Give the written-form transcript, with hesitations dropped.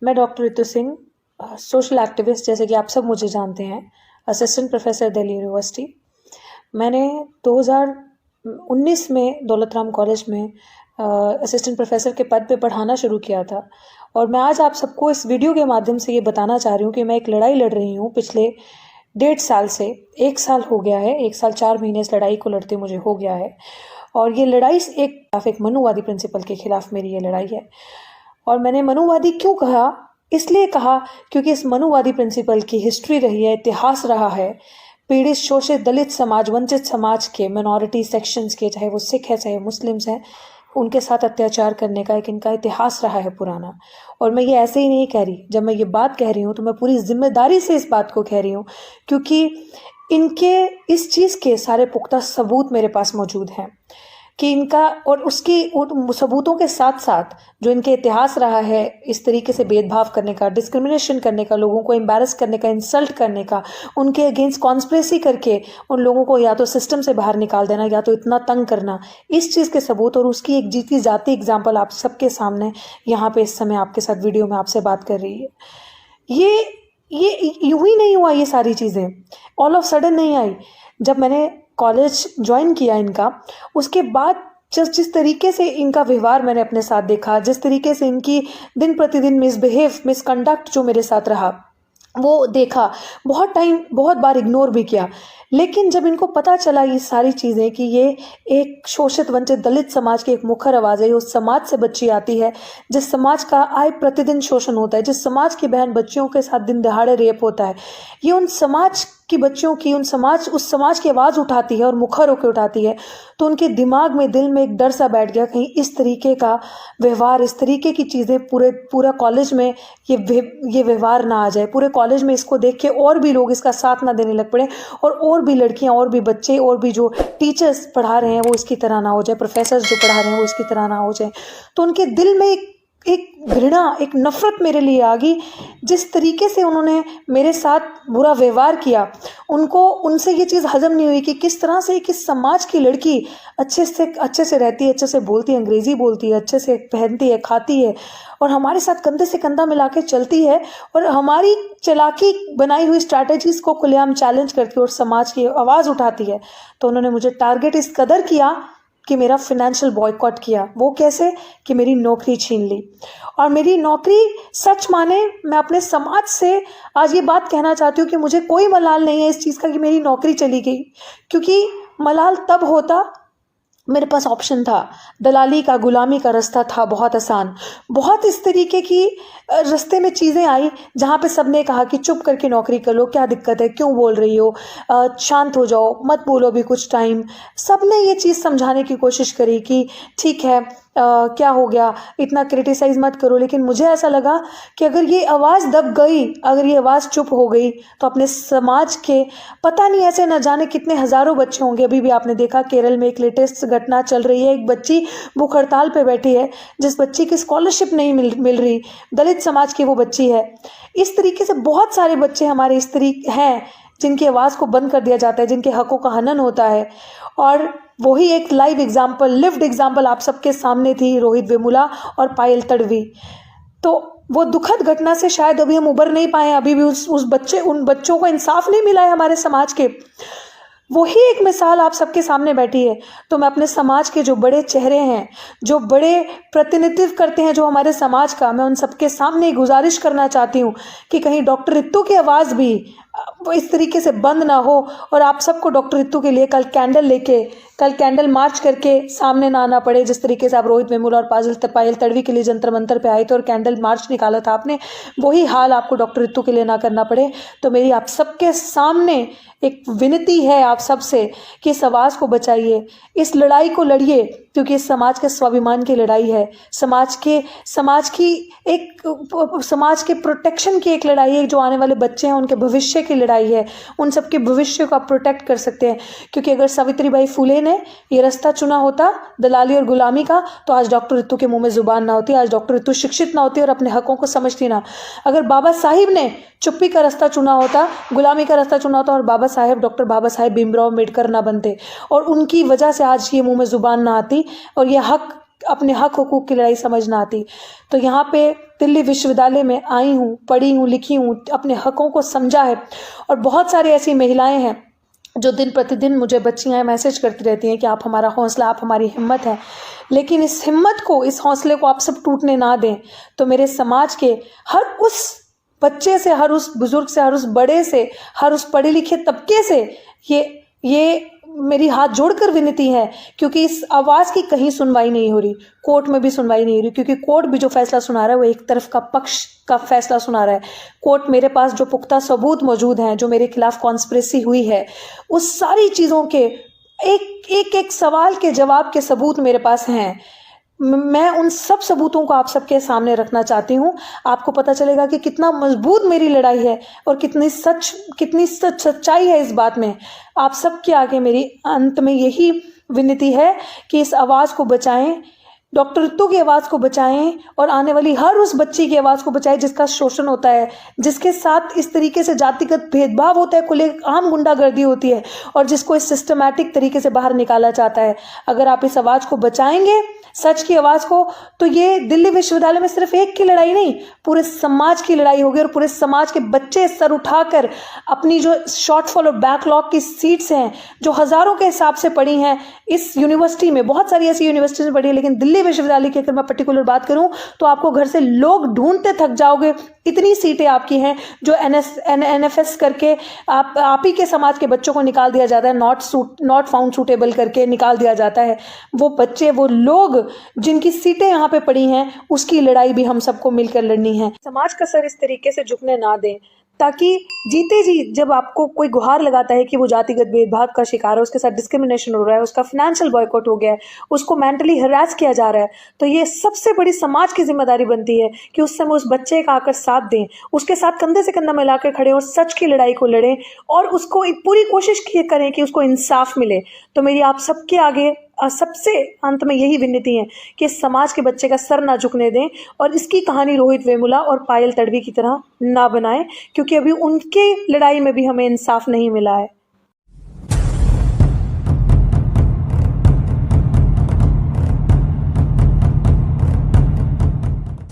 मैं doctor Ritu Singh, social activist, जैसे कि आप सब मुझे जानते हैं, असिस्टेंट प्रोफेसर दिल्ली यूनिवर्सिटी। मैंने 2019 में दौलत राम कॉलेज में असिस्टेंट प्रोफेसर के पद पे पढ़ाना शुरू किया था। और मैं आज आप सबको इस वीडियो के माध्यम से ये बताना चाह रही हूँ कि मैं एक लड़ाई लड़ रही हूँ पिछले 1.5 साल से। 1 साल हो गया है, 1 साल 4 महीने इस लड़ाई को लड़ते मुझे हो गया है। और ये लड़ाई एक मनुवादी प्रिंसिपल के खिलाफ मेरी ये लड़ाई है। और मैंने मनुवादी क्यों कहा? इसलिए कहा क्योंकि इस मनुवादी प्रिंसिपल की हिस्ट्री रही है, इतिहास रहा है। पीड़ित, शोषित, दलित समाज, वंचित समाज के, मिनॉरिटी सेक्शंस के, चाहे वो सिख है चाहे मुस्लिम्स हैं, उनके साथ अत्याचार करने का एक इनका इतिहास रहा है पुराना। और मैं ये ऐसे ही नहीं कह रही, जब मैं ये बात कह रही हूँ तो मैं पूरी जिम्मेदारी से इस बात को कह रही हूँ, क्योंकि इनके इस चीज़ के सारे पुख्ता सबूत मेरे पास मौजूद हैं कि इनका और उसकी सबूतों के साथ साथ जो इनके इतिहास रहा है इस तरीके से भेदभाव करने का, डिस्क्रिमिनेशन करने का, लोगों को एम्बैरस करने का, इंसल्ट करने का, उनके अगेंस्ट कॉन्स्पिरेसी करके उन लोगों को या तो सिस्टम से बाहर निकाल देना या तो इतना तंग करना, इस चीज़ के सबूत और उसकी एक जीती जाती एग्जाम्पल आप सबके सामने यहाँ पे इस समय आपके साथ वीडियो में आपसे बात कर रही है। ये यूं ही नहीं हुआ, ये सारी चीज़ें ऑल ऑफ सडन नहीं आई। जब मैंने कॉलेज ज्वाइन किया इनका, उसके बाद जिस तरीके से इनका व्यवहार मैंने अपने साथ देखा, जिस तरीके से इनकी दिन प्रतिदिन मिसकंडक्ट जो मेरे साथ रहा वो देखा, बहुत बार इग्नोर भी किया। लेकिन जब इनको पता चला ये सारी चीज़ें कि ये एक शोषित वंचित दलित समाज की एक मुखर आवाज़ है, उस समाज से बच्ची आती है जिस समाज का आय प्रतिदिन शोषण होता है, जिस समाज की बहन बच्चियों के साथ दिन दहाड़े रेप होता है, ये उन समाज की बच्चियों की उस समाज की आवाज़ उठाती है और मुखर होकर उठाती है, तो उनके दिमाग में, दिल में एक डर सा बैठ गया, कहीं इस तरीके का व्यवहार, इस तरीके की चीज़ें पूरा कॉलेज में ये व्यवहार ना आ जाए, पूरे कॉलेज में इसको देख के और भी लोग इसका साथ ना देने लग पड़े, और भी लड़कियां, और भी बच्चे, और भी जो टीचर्स पढ़ा रहे हैं वो इसकी तरह ना हो जाए, प्रोफेसर्स जो पढ़ा रहे हैं वो इसकी तरह ना हो जाए। तो उनके दिल में एक घृणा, एक नफरत मेरे लिए आ गई। जिस तरीके से उन्होंने मेरे साथ बुरा व्यवहार किया, उनसे ये चीज़ हजम नहीं हुई कि किस तरह से किस समाज की लड़की अच्छे से रहती है, अच्छे से बोलती है, अंग्रेजी बोलती है, अच्छे से पहनती है, खाती है, और हमारे साथ कंधे से कंधा मिला के चलती है, और हमारी चालाकी बनाई हुई स्ट्रैटेजीज को खुलेआम चैलेंज करती है और समाज की आवाज़ उठाती है। तो उन्होंने मुझे टारगेट इस कदर किया कि मेरा फाइनेंशियल बॉयकॉट किया। वो कैसे? कि मेरी नौकरी छीन ली। और मेरी नौकरी, सच माने मैं अपने समाज से आज ये बात कहना चाहती हूँ कि मुझे कोई मलाल नहीं है इस चीज़ का कि मेरी नौकरी चली गई, क्योंकि मलाल तब होता मेरे पास ऑप्शन था, दलाली का, गुलामी का रास्ता था बहुत आसान। बहुत इस तरीके की रास्ते में चीज़ें आई जहाँ पे सबने कहा कि चुप करके नौकरी कर लो, क्या दिक्कत है, क्यों बोल रही हो, शांत हो जाओ, मत बोलो भी कुछ टाइम। सबने ये चीज़ समझाने की कोशिश करी कि ठीक है, क्या हो गया, इतना क्रिटिसाइज़ मत करो। लेकिन मुझे ऐसा लगा कि अगर ये आवाज़ दब गई, अगर ये आवाज़ चुप हो गई, तो अपने समाज के पता नहीं ऐसे न जाने कितने हज़ारों बच्चे होंगे। अभी भी आपने देखा केरल में एक लेटेस्ट घटना चल रही है, एक बच्ची भूख हड़ताल पे बैठी है, जिस बच्ची की स्कॉलरशिप नहीं मिल रही, दलित समाज की वो बच्ची है। इस तरीके से बहुत सारे बच्चे हमारे इस तरीके हैं जिनकी आवाज़ को बंद कर दिया जाता है, जिनके हकों का हनन होता है। और वही एक लाइव एग्जाम्पल, लिव्ड एग्जाम्पल आप सबके सामने थी, रोहित वेमुला और पायल तडवी। तो वो दुखद घटना से शायद अभी हम उबर नहीं पाए, अभी भी उन बच्चों को इंसाफ नहीं मिला है हमारे समाज के। वही एक मिसाल आप सबके सामने बैठी है। तो मैं अपने समाज के जो बड़े चेहरे हैं, जो बड़े प्रतिनिधित्व करते हैं जो हमारे समाज का, मैं उन सबके सामने गुजारिश करना चाहती हूँ कि कहीं डॉक्टर रितु की आवाज़ भी वो इस तरीके से बंद ना हो, और आप सबको डॉक्टर रितु के लिए कल कैंडल मार्च करके सामने ना आना पड़े। जिस तरीके से आप रोहित वेमुला और पायल तडवी के लिए जंतर मंतर पे आए थे और कैंडल मार्च निकाला था आपने, वही हाल आपको डॉक्टर रितु के लिए ना करना पड़े। तो मेरी आप सबके सामने एक विनती है आप सबसे कि इस आवाज़ को बचाइए, इस लड़ाई को लड़िए, क्योंकि इस समाज के स्वाभिमान की लड़ाई है, समाज के प्रोटेक्शन की एक लड़ाई है, जो आने वाले बच्चे हैं उनके भविष्य की लड़ाई है, उन सबके भविष्य को आप प्रोटेक्ट कर सकते हैं। क्योंकि अगर सावित्रीबाई फुले ने ये रास्ता चुना होता दलाली और गुलामी का, तो आज डॉक्टर रितु के मुंह में जुबान ना होती, आज डॉक्टर रितु शिक्षित ना होती और अपने हकों को समझती ना। अगर बाबा साहिब ने चुप्पी का रास्ता चुना होता, गुलामी का रास्ता चुना होता, और डॉक्टर बाबा साहेब भीमराव अम्बेडकर ना बनते, और उनकी वजह से आज ये मुंह में जुबान ना आती और ये अपने हक हुकूक की लड़ाई समझ ना आती। तो यहाँ पे दिल्ली विश्वविद्यालय में आई हूँ, पढ़ी हूँ, लिखी हूँ, अपने हकों को समझा है। और बहुत सारी ऐसी महिलाएं हैं जो दिन प्रतिदिन मुझे बच्चियाँ मैसेज करती रहती हैं कि आप हमारा हौसला, आप हमारी हिम्मत हैं। लेकिन इस हिम्मत को, इस हौसले को आप सब टूटने ना दें। तो मेरे समाज के हर उस बच्चे से, हर उस बुजुर्ग से, हर उस बड़े से, हर उस पढ़े लिखे तबके से ये मेरी हाथ जोड़कर विनती है, क्योंकि इस आवाज़ की कहीं सुनवाई नहीं हो रही, कोर्ट में भी सुनवाई नहीं हो रही, क्योंकि कोर्ट भी जो फैसला सुना रहा है वो एक तरफ का पक्ष का फैसला सुना रहा है। कोर्ट मेरे पास जो पुख्ता सबूत मौजूद हैं, जो मेरे खिलाफ कॉन्स्पिरेसी हुई है, उस सारी चीज़ों के एक सवाल के जवाब के सबूत मेरे पास हैं। मैं उन सब सबूतों को आप सबके सामने रखना चाहती हूँ। आपको पता चलेगा कि कितना मजबूत मेरी लड़ाई है और कितनी सच्चाई है इस बात में। आप सबके आगे मेरी अंत में यही विनती है कि इस आवाज़ को बचाएं, डॉक्टर रितु की आवाज़ को बचाएं और आने वाली हर उस बच्ची की आवाज़ को बचाएं जिसका शोषण होता है, जिसके साथ इस तरीके से जातिगत भेदभाव होता है, खुलेआम गुंडागर्दी होती है और जिसको इस सिस्टमैटिक तरीके से बाहर निकाला जाता है। अगर आप इस आवाज़ को बचाएंगे, सच की आवाज़ को, तो ये दिल्ली विश्वविद्यालय में सिर्फ एक की लड़ाई नहीं, पूरे समाज की लड़ाई होगी। और पूरे समाज के बच्चे सर उठाकर अपनी जो शॉर्टफॉल और बैकलॉग की सीट्स हैं, जो हज़ारों के हिसाब से पड़ी हैं इस यूनिवर्सिटी में, बहुत सारी ऐसी यूनिवर्सिटीज में पढ़ी है, लेकिन दिल्ली विश्वविद्यालय की अगर मैं पर्टिकुलर बात करूं तो आपको घर से लोग ढूंढते थक जाओगे। इतनी सीटें आपकी हैं जो NFS करके आप ही के समाज के बच्चों को निकाल दिया जाता है, नॉट फाउंड सूटेबल करके निकाल दिया जाता है। वो बच्चे, वो लोग जिनकी सीटें यहाँ पे पड़ी हैं, उसकी लड़ाई भी हम सबको मिलकर लड़नी है। समाज का सर इस तरीके से झुकने ना दें, ताकि जीते जी जब आपको कोई गुहार लगाता है कि वो जातिगत भेदभाव का शिकार है, उसके साथ डिस्क्रिमिनेशन हो रहा है, उसका फाइनेंशियल बॉयकॉट हो गया है, उसको मेंटली हरास किया जा रहा है, तो ये सबसे बड़ी समाज की जिम्मेदारी बनती है कि उस समय उस बच्चे का आकर साथ दें, उसके साथ कंधे से कंधा मिलाकर खड़े और सच की लड़ाई को लड़ें और उसको एक पूरी कोशिश करें कि उसको इंसाफ मिले। तो मेरी आप सबके आगे सबसे अंत में यही विनती है कि समाज के बच्चे का सर ना झुकने दें और इसकी कहानी रोहित वेमुला और पायल तडवी की तरह ना बनाएं, क्योंकि अभी उनके लड़ाई में भी हमें इंसाफ नहीं मिला है।